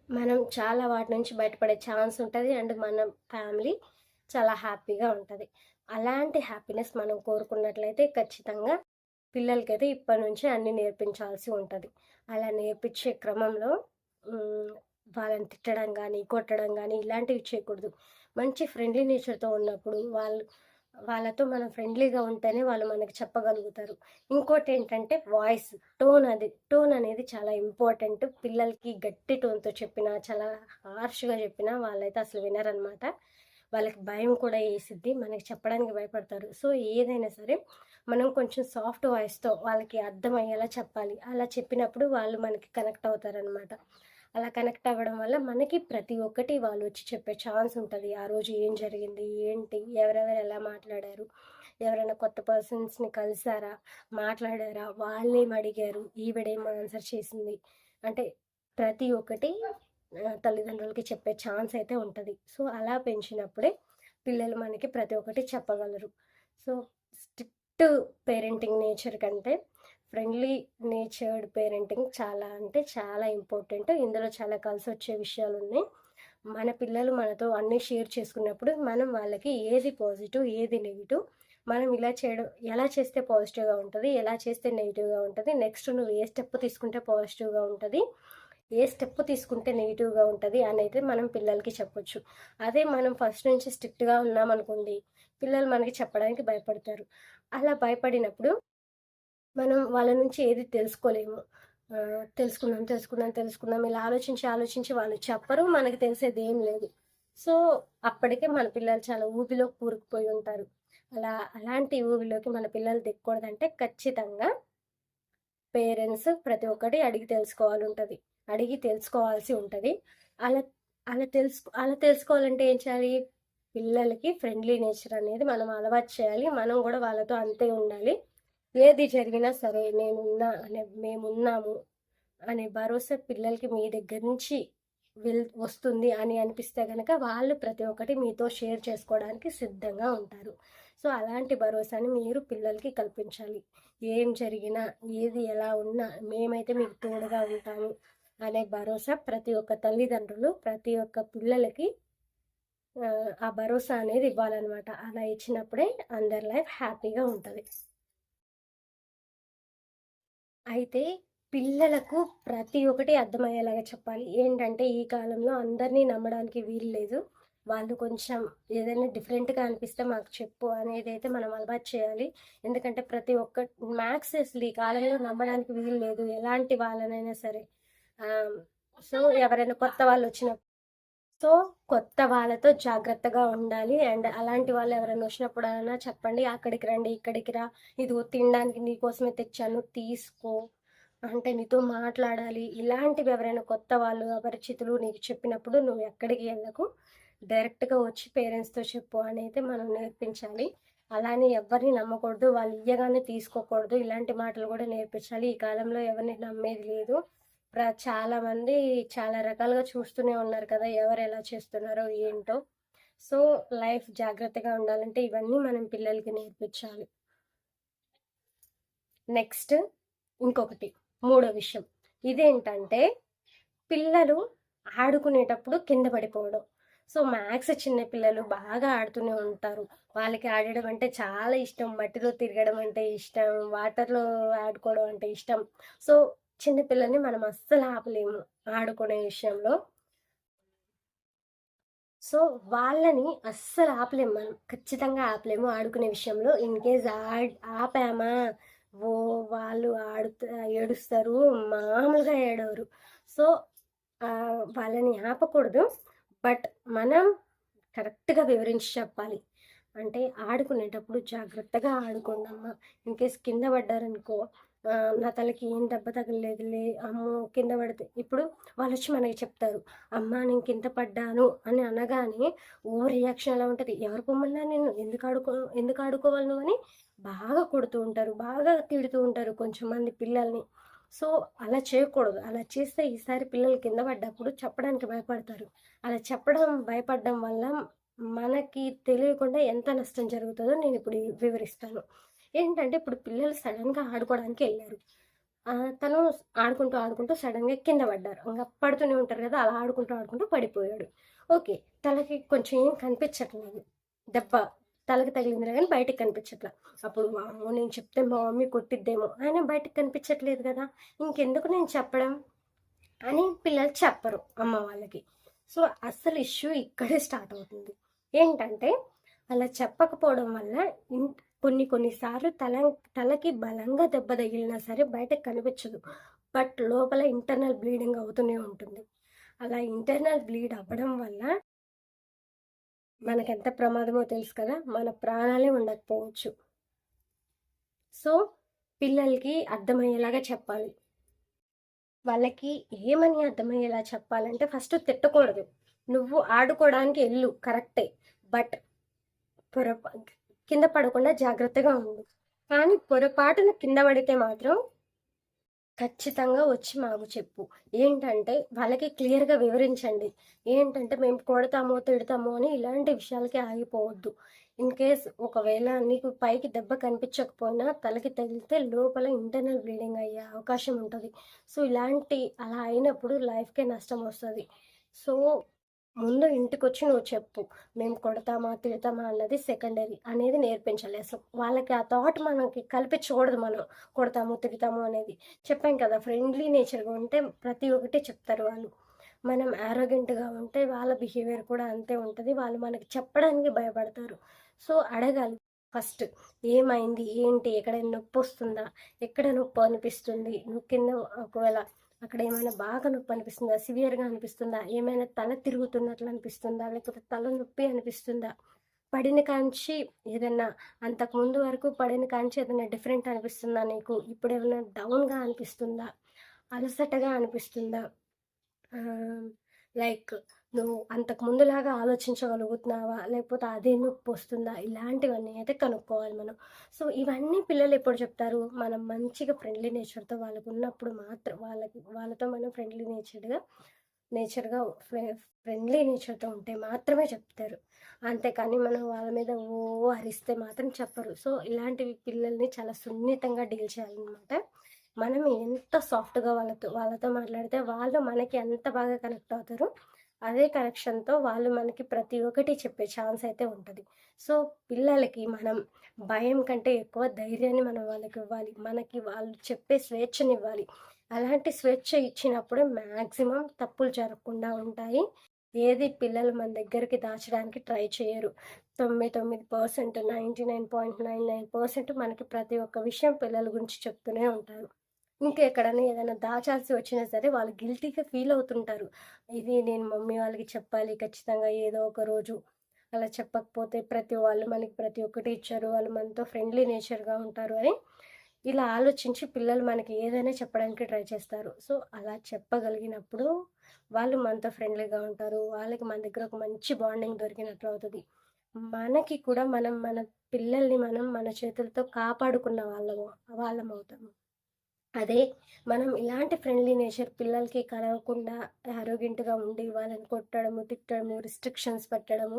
మనం చాలా వాటి నుంచి బయటపడే ఛాన్స్ ఉంటుంది. అండ్ మన ఫ్యామిలీ చాలా హ్యాపీగా ఉంటుంది. అలాంటి హ్యాపీనెస్ మనం కోరుకున్నట్లయితే ఖచ్చితంగా పిల్లలకైతే ఇప్పటి నుంచే అన్నీ నేర్పించాల్సి ఉంటుంది. అలా నేర్పించే క్రమంలో వాళ్ళని తిట్టడం కానీ, కొట్టడం కానీ ఇలాంటివి చేయకూడదు. మంచి ఫ్రెండ్లీ నేచర్తో ఉన్నప్పుడు వాళ్ళతో మనం ఫ్రెండ్లీగా ఉంటేనే వాళ్ళు మనకి చెప్పగలుగుతారు. ఇంకోటి ఏంటంటే వాయిస్ టోన్ అనేది చాలా ఇంపార్టెంట్. పిల్లలకి గట్టి టోన్తో చెప్పినా, చాలా హార్ష్గా చెప్పినా వాళ్ళైతే అసలు వినరనమాట. వాళ్ళకి భయం కూడా వేసిద్ది, మనకి చెప్పడానికి భయపడతారు. సో ఏదైనా సరే మనం కొంచెం సాఫ్ట్ వాయిస్తో వాళ్ళకి అర్థమయ్యేలా చెప్పాలి. అలా చెప్పినప్పుడు వాళ్ళు మనకి కనెక్ట్ అవుతారనమాట. అలా కనెక్ట్ అవ్వడం వల్ల మనకి ప్రతి ఒక్కటి వాళ్ళు వచ్చి చెప్పే ఛాన్స్ ఉంటుంది. ఆ రోజు ఏం జరిగింది, ఏంటి, ఎవరెవరు ఎలా మాట్లాడారు, ఎవరైనా కొత్త పర్సన్స్ని కలిసారా, మాట్లాడారా, వాళ్ళేం అడిగారు, ఈవిడేం ఆన్సర్ చేసింది, అంటే ప్రతి ఒక్కటి తల్లిదండ్రులకి చెప్పే ఛాన్స్ అయితే ఉంటుంది. సో అలా పెంచినప్పుడే పిల్లలు మనకి ప్రతి ఒక్కటి చెప్పగలరు. సో స్ట్రిక్ట్ పేరెంటింగ్ నేచర్ కంటే ఫ్రెండ్లీ నేచర్డ్ పేరెంటింగ్ చాలా అంటే చాలా ఇంపార్టెంట్. ఇందులో చాలా కలిసి వచ్చే విషయాలు ఉన్నాయి. మన పిల్లలు మనతో అన్నీ షేర్ చేసుకున్నప్పుడు మనం వాళ్ళకి ఏది పాజిటివ్, ఏది నెగిటివ్, మనం ఎలా చేస్తే పాజిటివ్గా ఉంటుంది, ఎలా చేస్తే నెగిటివ్గా ఉంటుంది, నెక్స్ట్ నువ్వు ఏ స్టెప్ తీసుకుంటే పాజిటివ్గా ఉంటుంది, ఏ స్టెప్ తీసుకుంటే నెగిటివ్గా ఉంటుంది అనేది మనం పిల్లలకి చెప్పొచ్చు. అదే మనం ఫస్ట్ నుంచి స్ట్రిక్ట్గా ఉన్నామనుకోండి, పిల్లలు మనకి చెప్పడానికి భయపడతారు. అలా భయపడినప్పుడు మనం వాళ్ళ నుంచి ఏది తెలుసుకోలేము. తెలుసుకుందాం ఇలా ఆలోచించి వాళ్ళు చెప్పరు, మనకి తెలిసేది ఏం లేదు. సో అప్పటికే మన పిల్లలు చాలా ఊబిలో కూరుకుపోయి ఉంటారు. అలాంటి ఊబిలోకి మన పిల్లలు దిక్కకూడదంటే ఖచ్చితంగా పేరెంట్స్ ప్రతి ఒక్కటి అడిగి తెలుసుకోవాల్సి ఉంటుంది. అలా తెలుసుకోవాలంటే ఏం చేయాలి? పిల్లలకి ఫ్రెండ్లీ నేచర్ అనేది మనం అలవాటు చేయాలి. మనం కూడా వాళ్ళతో అంతే ఉండాలి. ఏది జరిగినా సరే మేమున్నాము అనే భరోసా పిల్లలకి మీ దగ్గర నుంచి వస్తుంది అని అనిపిస్తే కనుక వాళ్ళు ప్రతి ఒక్కటి మీతో షేర్ చేసుకోవడానికి సిద్ధంగా ఉంటారు. సో అలాంటి భరోసాని మీరు పిల్లలకి కల్పించాలి. ఏం జరిగినా, ఏది ఎలా ఉన్నా మేమైతే మీకు తోడుగా ఉంటాము అనే భరోసా ప్రతి ఒక్క తల్లిదండ్రులు ప్రతి ఒక్క పిల్లలకి ఆ భరోసా అనేది ఇవ్వాలన్నమాట. అలా ఇచ్చినప్పుడే అందరి లైఫ్ హ్యాపీగా ఉంటుంది. అయితే పిల్లలకు ప్రతి ఒక్కటి అర్థమయ్యేలాగా చెప్పాలి. ఏంటంటే ఈ కాలంలో అందరినీ నమ్మడానికి వీలు లేదు. వాళ్ళు కొంచెం ఏదైనా డిఫరెంట్‌గా అనిపిస్తే మాకు చెప్పు అనేదైతే మనం అలవాటు చేయాలి. ఎందుకంటే ప్రతి ఒక్క మ్యాథ్స్ అసలు ఈ కాలంలో నమ్మడానికి వీలు లేదు. ఎలాంటి వాళ్ళనైనా సరే. ఆహ్, సో, ఎవరైనా కొత్త వాళ్ళొచ్చినప్పుడు సో, కొత్త వాళ్ళతో జాగ్రత్తగా ఉండాలి. అండ్ అలాంటి వాళ్ళు ఎవరైనా వచ్చినప్పుడైనా చెప్పండి. అక్కడికి రండి, ఇక్కడికి రా, ఇదిగో తినడానికి నీకోసమే తెచ్చాను తీసుకో. అంటే నీతో మాట్లాడాలి. ఇలాంటివి ఎవరైనా కొత్త వాళ్ళు, అపరిచితులు నీకు చెప్పినప్పుడు నువ్వు ఎక్కడికి వెళ్ళకు. డైరెక్ట్‌గా వచ్చి పేరెంట్స్‌తో చెప్పు అనైతే మనం నేర్పించాలి. అలానే ఎవ్వరిని నమ్మకూడదు. వాళ్ళు ఇయ్యగానే తీసుకోకూడదు. ఇలాంటి మాటలు కూడా నేర్పించాలి. ఈ కాలంలో ఎవరిని నమ్మేది లేదు. చాలామంది చాలా రకాలుగా చూస్తూనే ఉన్నారు కదా! ఎవరు ఎలా చేస్తున్నారో ఏంటో. సో, లైఫ్ జాగ్రత్తగా ఉండాలంటే ఇవన్నీ మనం పిల్లలకి నేర్పించాలి. నెక్స్ట్ ఇంకొకటి మూడో విషయం. ఇదేంటంటే పిల్లలు ఆడుకునేటప్పుడు కింద పడిపోవడం. సో, మ్యాథ్స్ చిన్న పిల్లలు బాగా ఆడుతూనే ఉంటారు. వాళ్ళకి ఆడడం అంటే చాలా ఇష్టం. మట్టిలో తిరగడం అంటే ఇష్టం. వాటర్‌లో ఆడుకోవడం అంటే ఇష్టం. సో, చిన్న పిల్లల్ని మనం అస్సలు ఆపలేము ఆడుకునే విషయంలో. సో, వాళ్ళని అస్సలు ఆపలేము మనం. ఖచ్చితంగా ఆపలేము ఆడుకునే విషయంలో. ఇన్‌కేస్ ఆపామా, వాళ్ళు ఏడుస్తారు. మామూలుగా ఏడవరు. సో, వాళ్ళని ఆపకూడదు. బట్ మనం కరెక్ట్‌గా వివరించి చెప్పాలి. అంటే ఆడుకునేటప్పుడు జాగ్రత్తగా ఆడుకోండమ్మా. ఇన్‌కేస్ కింద పడ్డారనుకో, నా తలకి ఏం దెబ్బ తగలలేదులే, అమ్మో! కింద పడితే ఇప్పుడు వాళ్ళొచ్చి మనకి చెప్తారు. అమ్మా నేను కింద పడ్డాను అని అనగానే రియాక్షన్ ఎలా ఉంటది? ఎవరు పొమ్మన్నారు నిన్ను? ఎందుకు ఆడుకోవాలి నువ్వని బాగా కొడుతూ ఉంటారు. బాగా తిడుతూ ఉంటారు కొంచెంమంది పిల్లల్ని. సో, అలా చేయకూడదు. అలా చేస్తే ఈసారి పిల్లలు కింద పడ్డప్పుడు చెప్పడానికి భయపడతారు. అలా భయపడడం వల్ల మనకి తెలియకుండా ఎంత నష్టం జరుగుతుందో నేనిప్పుడు వివరిస్తాను. ఏంటంటే ఇప్పుడు పిల్లలు సడన్‌గా ఆడుకోవడానికి ఎళ్లారు. తను ఆడుకుంటూ సడన్‌గా కింద పడ్డారు. ఇంగ పడుతూనే ఉంటారు కదా! అలా ఆడుకుంటూ పడిపోయాడు. ఓకే. తలకి కొంచెం ఏం కనిపించట్లేదు. దెబ్బ తలకి తగిలిందిలే గానీ బయటకి కనిపించట్ల. అప్పుడు వామ్మో! నేను చెప్తే మా మమ్మీ కొట్టిద్దేమో, అయినా బయటకి కనిపించట్లేదు గదా! ఇంకెందుకు నేను చెప్పడం అని పిల్లలు చెప్పరు అమ్మ వాళ్ళకి. సో, అస్సలు ఇష్యూ ఇక్కడే స్టార్ట్ అవుతుంది. ఏంటంటే, అలా చెప్పకపోవడం వల్ల కొన్ని సార్లు తలకి బలంగా దెబ్బ తగిలినా సరే బయటకు కనిపించదు. బట్ లోపల ఇంటర్నల్ బ్లీడింగ్ అవుతూనే ఉంటుంది. అలా ఇంటర్నల్ బ్లీడ్ అవ్వడం వల్ల మనకెంత ప్రమాదమో తెలుసు కదా! మన ప్రాణాలే ఉండకపోవచ్చు. సో, పిల్లలకి అర్థమయ్యేలాగా చెప్పాలి. వాళ్ళకి ఏమని అర్థమయ్యేలా చెప్పాలంటే ఫస్ట్ తిట్టకూడదు. నువ్వు ఆడుకోవడానికి ఎళ్ళు కరెక్టే. బట్ పొరపా కింద పడకుండా జాగ్రత్తగా ఉండు. కానీ పొరపాటున కింద పడితే మాత్రం ఖచ్చితంగా వచ్చి మాకు చెప్పు. ఏంటంటే వాళ్ళకి క్లియర్‌గా వివరించండి. ఏంటంటే మేము కొడతాము, తిడతాము అని ఇలాంటి విషయాలకి ఆగిపోవద్దు. ఇన్‌కేస్ ఒకవేళ నీకు పైకి దెబ్బ కనిపించకపోయినా తలకి తగిలితే లోపల ఇంటర్నల్ బ్లీడింగ్ అయ్యే అవకాశం ఉంటది. సో, అలా అయినప్పుడు లైఫ్‌కే నష్టం వస్తది. సో, ముందు ఇంటికొచ్చి నువ్వు చెప్పు. మేము కొడతామా, తిడతామా అన్నది సెకండరీ అనేది నేర్పించాలి అసలు. వాళ్ళకి ఆ థాట్ మనకి కల్పించకూడదు మనం. కొడతాము, తిడతాము అనేది. చెప్పాం కదా! ఫ్రెండ్లీ నేచర్‌గా ఉంటే ప్రతి ఒక్కటి చెప్తారు వాళ్ళు. మనం యారోగెంట్‌గా ఉంటే వాళ్ళ బిహేవియర్ కూడా అంతే ఉంటది. వాళ్ళు మనకి చెప్పడానికి భయపడతారు. సో, అడగాలి ఫస్ట్. ఏమైంది? ఏంటి? ఎక్కడైనా నొప్పొస్తుందా? ఎక్కడ నొప్పి అనిపిస్తుంది? నువ్వు కింద ఒకవేళ అక్కడ ఏమైనా బాగా నొప్పి అనిపిస్తుందా? సివియర్‌గా అనిపిస్తుందా? ఏమైనా తల తిరుగుతున్నట్లు అనిపిస్తుందా? లేకపోతే తలనొప్పి అనిపిస్తుందా? పడిన కాంచి ఏదన్నా అంతకుముందు వరకు పడిన కాంచి ఏదైనా డిఫరెంట్ అనిపిస్తుందా నీకు? ఇప్పుడేమన్నా డౌన్‌గా అనిపిస్తుందా? అలసటగా అనిపిస్తుందా? ఆహ్, లైక్ నువ్వు అంతకు ముందులాగా ఆలోచించగలుగుతున్నావా? లేకపోతే అదే నొప్పొస్తుందా? ఇలాంటివన్నీ అయితే కనుక్కోవాలి మనం. సో, ఇవన్నీ పిల్లలు ఎప్పుడు చెప్తారు? మనం మంచిగా ఫ్రెండ్లీ నేచర్‌తో వాళ్ళకున్నప్పుడు మాత్రం వాళ్ళతో మనం నేచర్‌గా ఫ్రెండ్లీ నేచర్‌తో ఉంటే మాత్రమే చెప్తారు. అంతేకానీ మనం వాళ్ళ మీద అరిస్తే మాత్రం చెప్పరు. సో, ఇలాంటివి పిల్లల్ని చాలా సున్నితంగా డీల్ చేయాలనమాట. మనం ఎంత సాఫ్ట్‌గా వాళ్ళతో మాట్లాడితే వాళ్ళు మనకి అంత బాగా కనెక్ట్ అవుతారు. అదే కనెక్షన్‌తో వాళ్ళు మనకి ప్రతి ఒక్కటి చెప్పే ఛాన్స్ అయితే ఉంటది. సో, పిల్లలకి మనం భయం కంటే ఎక్కువ ధైర్యాన్ని మనం వాళ్ళకివ్వాలి. మనకి వాళ్ళు చెప్పే స్వేచ్ఛనివ్వాలి. అలాంటి స్వేచ్ఛ ఇచ్చినప్పుడే మాక్సిమం తప్పులు జరగకుండా ఉంటాయి. ఏది పిల్లలు మన దగ్గరికి దాచడానికి ట్రై చేయరు. 99%, 99.99% మనకి ప్రతి ఒక్క విషయం పిల్లల గురించి చెప్తూనే ఉంటారు. ఇంకా ఎక్కడైనా ఏదైనా దాచాల్సి వచ్చినా సరే వాళ్ళు గిల్టీగా ఫీల్ అవుతుంటారు. ఇది నేను మమ్మీ వాళ్ళకి చెప్పాలి ఖచ్చితంగా ఏదో ఒక రోజు. అలా చెప్పకపోతే వాళ్ళు మనకి ప్రతి ఒక్కటి ఇచ్చారు. వాళ్ళు మనతో ఫ్రెండ్లీ నేచర్‌గా ఉంటారు అని ఇలా ఆలోచించి పిల్లలు మనకి ఏదైనా చెప్పడానికి ట్రై చేస్తారు. సో, అలా చెప్పగలిగినప్పుడు వాళ్ళు మనతో ఫ్రెండ్లీగా ఉంటారు. వాళ్ళకి మన దగ్గర ఒక మంచి బాండింగ్ దొరికినట్లు అవుతది. మనకి కూడా మన పిల్లల్ని మనం మన చేతులతో కాపాడుకున్న వాళ్ళమవుతాము. అదే మనం ఇలాంటి ఫ్రెండ్లీ నేచర్ పిల్లలకి కలగకుండా యారోగెంట్‌గా ఉండి వాళ్ళని కొట్టడము, తిట్టడము, రిస్ట్రిక్షన్స్ పెట్టడము,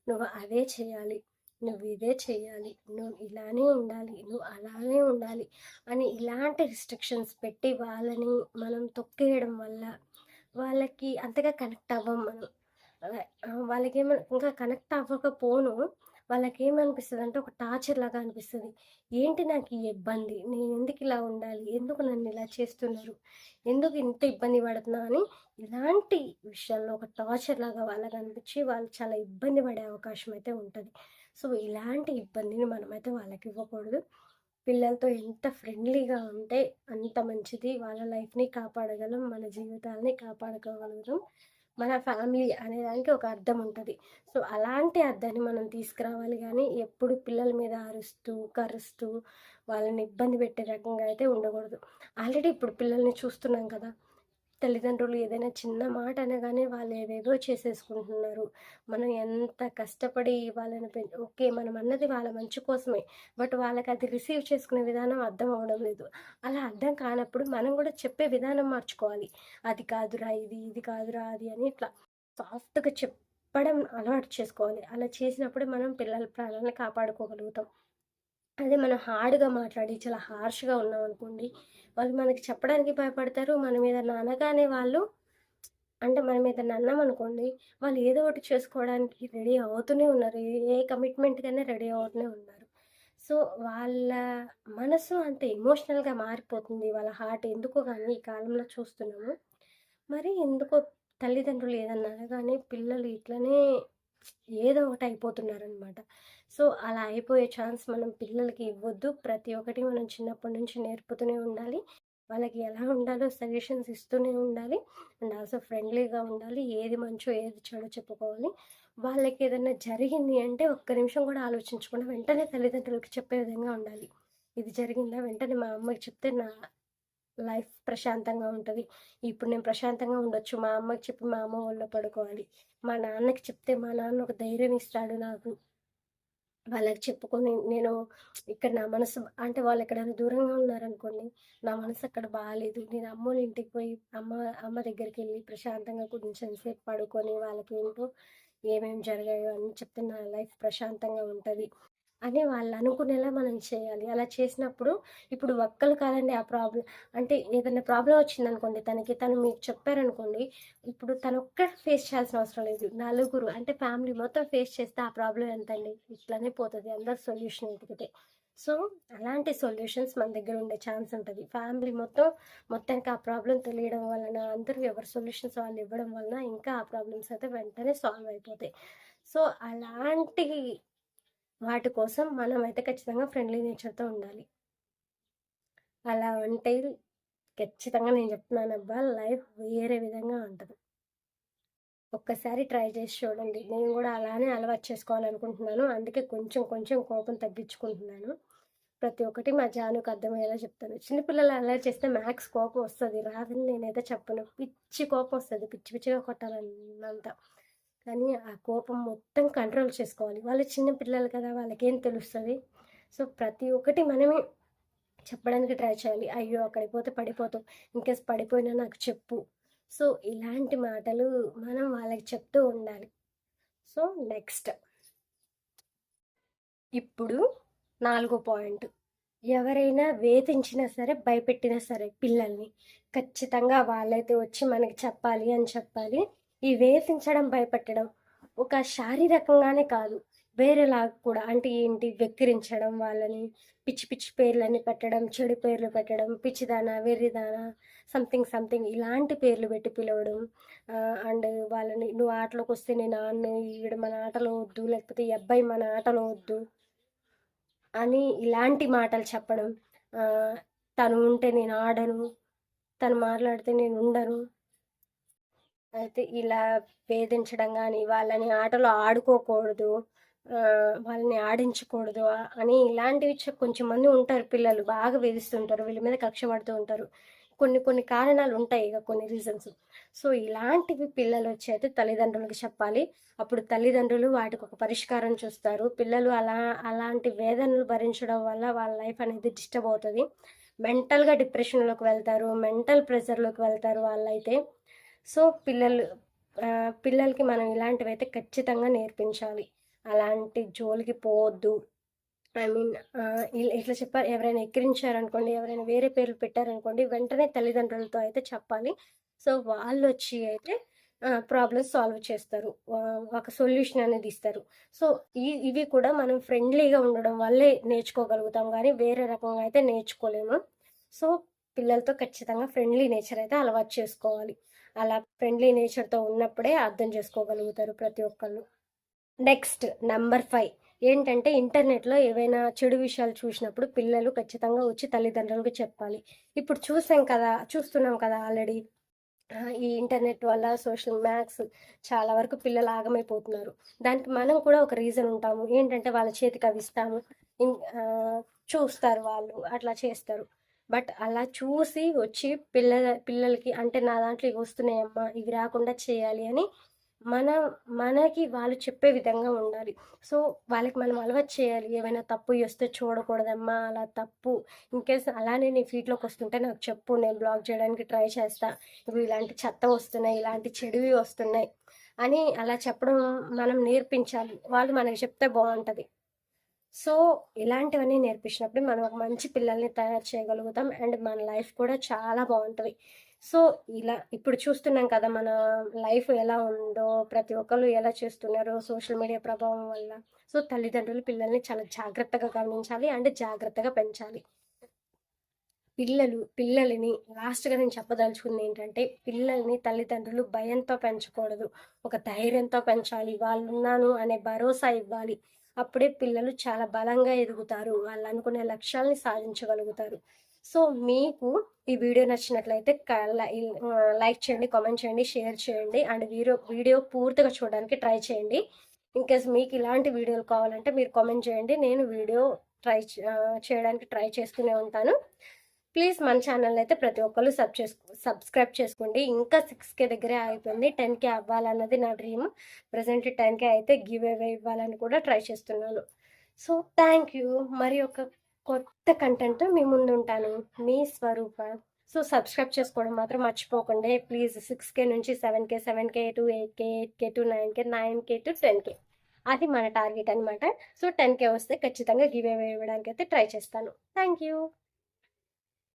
నువ్వు అదే చేయాలి, నువ్వు ఇదే చేయాలి, నువ్వు ఇలానే ఉండాలి, నువ్వు అలానే ఉండాలి అని ఇలాంటి రిస్ట్రిక్షన్స్ పెట్టి వాళ్ళని మనం తొక్కేయడం వల్ల వాళ్ళకి అంతగా కనెక్ట్ అవ్వం మనం. ఇంకా కనెక్ట్ అవ్వకపోను వాళ్ళకేమనిపిస్తదంటే ఒక టార్చర్ లాగా అనిపిస్తది. ఏంటి నాకు ఈ ఇబ్బంది? నేనెందుకు ఇలా ఉండాలి? ఎందుకు నన్ను ఇలా చేస్తున్నారు? ఎందుకు ఇంత ఇబ్బంది పడుతున్నా అని ఇలాంటి విషయాల్లో ఒక టార్చర్ లాగా వాళ్ళకనిపిచ్చి వాళ్ళు చాలా ఇబ్బంది పడే అవకాశం అయితే ఉంటది. సో, ఇలాంటి ఇబ్బందిని మనమైతే వాళ్ళకివ్వకూడదు. పిల్లలతో ఎంత ఫ్రెండ్లీగా ఉంటే అంత మంచిది. వాళ్ళ లైఫ్‌ని కాపాడగలం. మన జీవితాల్ని కాపాడుకోగలుగుతాం. మన ఫ్యామిలీ అనేదానికి ఒక అర్థం ఉంటది. సో, అలాంటి అర్థాన్ని మనం తీసుకురావాలి గానీ, ఎప్పుడు పిల్లల మీద అరుస్తూ, కరుస్తూ, వాళ్ళని ఇబ్బంది పెట్టే రకంగా అయితే ఉండకూడదు. ఆల్రెడీ ఇప్పుడు పిల్లల్ని చూస్తున్నాం కదా! తల్లిదండ్రులు ఏదైనా చిన్న మాట అనగానే వాళ్ళు ఏవేవో చేసేసుకుంటున్నారు. మనం ఎంత కష్టపడి వాళ్ళని ఓకే. మనం అన్నది వాళ్ళ మంచి కోసమే. బట్ వాళ్ళకది రిసీవ్ చేసుకునే విధానం అర్థం అవ్వడం లేదు. అలా అర్థం కానప్పుడు మనం కూడా చెప్పే విధానం మార్చుకోవాలి. అది కాదురా ఇది, ఇది కాదురా అది అని ఇట్లా సాఫ్ట్‌గా చెప్పడం అలవాటు చేసుకోవాలి. అలా చేసినప్పుడే మనం పిల్లల ప్రాణాలను కాపాడుకోగలుగుతాం. అదే మనం హార్డ్‌గా మాట్లాడి, చాలా హార్ష్‌గా ఉన్నామనుకోండి, వాళ్ళు మనకి చెప్పడానికి భయపడతారు. మనం ఏదన్నా అనగానే వాళ్ళు అంటే మనం ఏదన్నా అన్నామనుకోండి, వాళ్ళు ఏదో ఒకటి చేసుకోవడానికి రెడీ అవుతూనే ఉన్నారు. ఏ కమిట్మెంట్‌కైనా రెడీ అవుతూనే ఉన్నారు. సో, వాళ్ళ మనసు అంత ఎమోషనల్‌గా మారిపోతుంది. వాళ్ళ హార్ట్ ఎందుకో గానీ ఈ కాలంలో చూస్తున్నాము. మరి ఎందుకో తల్లిదండ్రులు ఏదన్నా అనగానే పిల్లలు ఇట్లనే ఏదో ఒకటి అయిపోతున్నారనమాట. సో, అలా అయిపోయే ఛాన్స్ మనం పిల్లలకి ఇవ్వొద్దు. ప్రతి ఒక్కటి మనం చిన్నప్పటి నుంచి నేర్పుతూనే ఉండాలి. వాళ్ళకి ఎలా ఉండాలో సజెషన్స్ ఇస్తూనే ఉండాలి. అండ్ ఆల్సో ఫ్రెండ్లీగా ఉండాలి. ఏది మంచో, ఏది చెడో చెప్పుకోవాలి. వాళ్ళకేదన్నా జరిగింది అంటే ఒక్క నిమిషం కూడా ఆలోచించకుండా వెంటనే తల్లిదండ్రులకి చెప్పే విధంగా ఉండాలి. ఇది జరిగిందా వెంటనే మా అమ్మకి చెప్తే నా లైఫ్ ప్రశాంతంగా ఉంటది. ఇప్పుడు నేను ప్రశాంతంగా ఉండొచ్చు. మా అమ్మకి చెప్పి మా అమ్మ ఒళ్ళో పడుకోవాలి. మా నాన్నకి చెప్తే మా నాన్న ఒక ధైర్యం ఇస్తాడు నాకు. వాళ్ళకి చెప్పుకొని నేను ఇక్కడ నా మనసు అంటే వాళ్ళెక్కడైనా దూరంగా ఉన్నారనుకోండి, నా మనసు అక్కడ బాలేదు. నేను అమ్మోళ్ళ ఇంటికి పోయి అమ్మ దగ్గరికెళ్ళి ప్రశాంతంగా కొంచెం సేపు పడుకొని వాళ్ళకేంటో ఏమేమి జరిగాయో అన్నీ చెప్తే నా లైఫ్ ప్రశాంతంగా ఉంటది అని వాళ్ళనుకునేలా మనం చేయాలి. అలా చేసినప్పుడు ఇప్పుడు ఒక్కళ్ళు కాదండి ఆ ప్రాబ్లమ్ అంటే ఏదైనా ప్రాబ్లమ్ వచ్చిందనుకోండి తను మీకు చెప్పారనుకోండి, ఇప్పుడు తనొక్కడే ఫేస్ చేయాల్సిన అవసరం లేదు. నలుగురు అంటే ఫ్యామిలీ మొత్తం ఫేస్ చేస్తే ఆ ప్రాబ్లమ్ ఎంతండి? ఇట్లనే పోతది. అందరు సొల్యూషన్ వెతికితే. సో, అలాంటి సొల్యూషన్స్ మన దగ్గర ఉండే ఛాన్స్ ఉంటది. ఫ్యామిలీ మొత్తానికి ఆ ప్రాబ్లమ్ తెలియడం వలన అందరూ ఎవరి సొల్యూషన్స్ వాళ్ళు ఇవ్వడం వలన ఇంకా ఆ ప్రాబ్లమ్స్ అయితే వెంటనే సాల్వ్ అయిపోతాయి. సో, అలాంటి వాటి కోసం మనమైతే ఖచ్చితంగా ఫ్రెండ్లీ నేచర్‌తో ఉండాలి. అలా ఉంటే ఖచ్చితంగా నేను చెప్తున్నానబ్బా! లైఫ్ వేరే విధంగా ఉంటది. ఒక్కసారి ట్రై చేసి చూడండి. నేను గూడా అలానే అలవాటు చేసుకోవాలనుకుంటున్నాను. అందుకే కొంచెం కొంచెం కోపం తగ్గించుకుంటున్నాను. ప్రతి ఒక్కటి మా జానుకి అర్థమయ్యేలా చెప్తాను. చిన్న పిల్లలు అల్లరి చేస్తే మ్యాక్స్ కోపం వస్తది. రాదని నేనైతే చెప్పను. పిచ్చి కోపం వస్తది. పిచ్చి పిచ్చిగా కొట్టాలన్నంత. కానీ ఆ కోపం మొత్తం కంట్రోల్ చేసుకోవాలి. వాళ్ళు చిన్న పిల్లలు కదా! వాళ్ళకేం తెలుస్తది. సో, ప్రతి ఒక్కటి మనమే చెప్పడానికి ట్రై చేయాలి. అయ్యో! అక్కడికి పోతే పడిపోతావు. ఇన్‌కేస్ పడిపోయినా నాకు చెప్పు. సో, ఇలాంటి మాటలు మనం వాళ్ళకి చెప్తూ ఉండాలి. సో, నెక్స్ట్ ఇప్పుడు నాలుగో పాయింట్. ఎవరైనా వేధించినా సరే, భయపెట్టినా సరే పిల్లల్ని, ఖచ్చితంగా వాళ్ళైతే వచ్చి మనకి చెప్పాలి అని చెప్పాలి. ఈ వేధించడం, భయపెట్టడం ఒక శారీరకంగానే కాదు, వేరేలాగా కూడా అంటే ఏంటి వెక్కిరించడం వాళ్ళని, పిచ్చి పిచ్చి పేర్లని పెట్టడం, చెడు పేర్లు పెట్టడం, పిచ్చిదానా, వెర్రిదానా, సంథింగ్ సంథింగ్ ఇలాంటి పేర్లు పెట్టి పిలవడం. అండ్ వాళ్ళని నువ్వు ఆటలోకి వస్తే నేను ఆడను, ఈవిడ మన ఆటలో వద్దు, లేకపోతే ఈ అబ్బాయి మన ఆటలో వద్దు అని ఇలాంటి మాటలు చెప్పడం. తను ఉంటే నేను ఆడను, తను మాట్లాడితే నేను ఉండను. అయితే ఇలా వేధించడం గానీ, వాళ్ళని ఆటలో ఆడుకోకూడదు, వాళ్ళని ఆడించకూడదు అని ఇలాంటివి కొంచెం మంది ఉంటారు పిల్లలు బాగా వేధిస్తుంటారు. వీళ్ళ మీద కక్ష పడుతూ ఉంటారు. కొన్ని కొన్ని కారణాలు ఉంటాయి ఇక కొన్ని రీజన్స్. సో ఇలాంటివి పిల్లలు వచ్చి అయితే తల్లిదండ్రులకు చెప్పాలి. అప్పుడు తల్లిదండ్రులు వాటికి ఒక పరిష్కారం చూస్తారు. పిల్లలు అలాంటి వేదనలు భరించడం వల్ల వాళ్ళ లైఫ్ అనేది డిస్టర్బ్ అవుతుంది. మెంటల్గా డిప్రెషన్లోకి వెళ్తారు, మెంటల్ ప్రెషర్లోకి వెళ్తారు వాళ్ళైతే. సో పిల్లలకి మనం ఇలాంటివైతే ఖచ్చితంగా నేర్పించాలి. అలాంటి జోలికి పోవద్దు. ఐ మీన్ ఇట్లా చెప్పారు, ఎవరైనా ఎక్కిరించారనుకోండి, ఎవరైనా వేరే పేర్లు పెట్టారనుకోండి, వెంటనే తల్లిదండ్రులతో అయితే చెప్పాలి. సో వాళ్ళు వచ్చి అయితే ప్రాబ్లమ్స్ సాల్వ్ చేస్తారు, ఒక సొల్యూషన్ అనేది ఇస్తారు. సో ఇవి కూడా మనం ఫ్రెండ్లీగా ఉండడం వల్లే నేర్చుకోగలుగుతాం, కానీ వేరే రకంగా అయితే నేర్చుకోలేము. సో పిల్లలతో ఖచ్చితంగా ఫ్రెండ్లీ నేచర్ అయితే అలవాటు చేసుకోవాలి. అలా ఫ్రెండ్లీ నేచర్తో ఉన్నప్పుడే అర్థం చేసుకోగలుగుతారు ప్రతి ఒక్కళ్ళు. నెక్స్ట్ నెంబర్ 5 ఏంటంటే, ఇంటర్నెట్లో ఏవైనా చెడు విషయాలు చూసినప్పుడు పిల్లలు ఖచ్చితంగా వచ్చి తల్లిదండ్రులకు చెప్పాలి. ఇప్పుడు చూస్తున్నాం కదా ఆల్రెడీ. ఈ ఇంటర్నెట్ వల్ల సోషల్ మ్యాథ్స్ చాలా వరకు పిల్లలు ఆగమైపోతున్నారు. దానికి మనం కూడా ఒక రీజన్ ఉంటాము. ఏంటంటే వాళ్ళ చేతికి అవి ఇస్తాము, చూస్తారు వాళ్ళు, అట్లా చేస్తారు. బట్ అలా చూసి వచ్చి పిల్లలకి అంటే నా దాంట్లో ఇవి వస్తున్నాయమ్మా, ఇవి రాకుండా చేయాలి అని మనకి వాళ్ళు చెప్పే విధంగా ఉండాలి. సో వాళ్ళకి మనం అలవాటు చేయాలి. ఏమైనా తప్పు వస్తే చూడకూడదమ్మా, అలా తప్పు. ఇన్కేస్ అలానే నీ ఫీడ్లోకి వస్తుంటే నాకు చెప్పు, నేను బ్లాక్ చేయడానికి ట్రై చేస్తా. ఇప్పుడు ఇలాంటి చెత్త వస్తున్నాయి, ఇలాంటి చెడువి వస్తున్నాయి అని అలా చెప్పడం మనం నేర్పించాలి. వాళ్ళు మనకి చెప్తే బాగుంటుంది. సో ఇలాంటివన్నీ నేర్పించినప్పుడు మనం ఒక మంచి పిల్లల్ని తయారు చేయగలుగుతాం, అండ్ మన లైఫ్ కూడా చాలా బాగుంటుంది. సో ఇలా ఇప్పుడు చూస్తున్నాం కదా మన లైఫ్ ఎలా ఉందో, ప్రతి ఒక్కరు ఎలా చేస్తున్నారో సోషల్ మీడియా ప్రభావం వల్ల. సో తల్లిదండ్రులు పిల్లల్ని చాలా జాగ్రత్తగా గమనించాలి అండ్ జాగ్రత్తగా పెంచాలి. పిల్లలని లాస్ట్గా నేను చెప్పదలుచుకుంది ఏంటంటే, పిల్లల్ని తల్లిదండ్రులు భయంతో పెంచకూడదు, ఒక ధైర్యంతో పెంచాలి. వాళ్ళు ఉన్నాను అనే భరోసా ఇవ్వాలి. అప్పుడే పిల్లలు చాలా బలంగా ఎదుగుతారు, వాళ్ళు అనుకునే లక్ష్యాలని సాధించగలుగుతారు. సో మీకు ఈ వీడియో నచ్చినట్లయితే లైక్ చేయండి, కామెంట్ చేయండి, షేర్ చేయండి, అండ్ వీడియో పూర్తిగా చూడడానికి ట్రై చేయండి. ఇన్కేస్ మీకు ఇలాంటి వీడియోలు కావాలంటే మీరు కామెంట్ చేయండి, నేను వీడియో చేయడానికి ట్రై చేస్తూనే ఉంటాను. ప్లీజ్ మన ఛానల్ అయితే ప్రతి ఒక్కరు సబ్స్క్రైబ్ చేసుకోండి. ఇంకా 6K దగ్గరే అయిపోయింది, 10K అవ్వాలన్నది నా డ్రీమ్. ప్రజెంట్ 10K అయితే గివ్ అవే ఇవ్వాలని కూడా ట్రై చేస్తున్నాను. So thank you. మరి ఒక కొత్త కంటెంట్ మీ ముందు ఉంటాను. మీ స్వరూప. సో సబ్స్క్రైబ్ చేసుకోవడం మాత్రం మర్చిపోకండి ప్లీజ్. 6K నుంచి 7K, 7K to 8K, 8K to 9K, 9K to 10K అది మన టార్గెట్ అనమాట. సో 10K వస్తే ఖచ్చితంగా గివ్ అవే ఇవ్వడానికి అయితే ట్రై చేస్తాను. Thank you.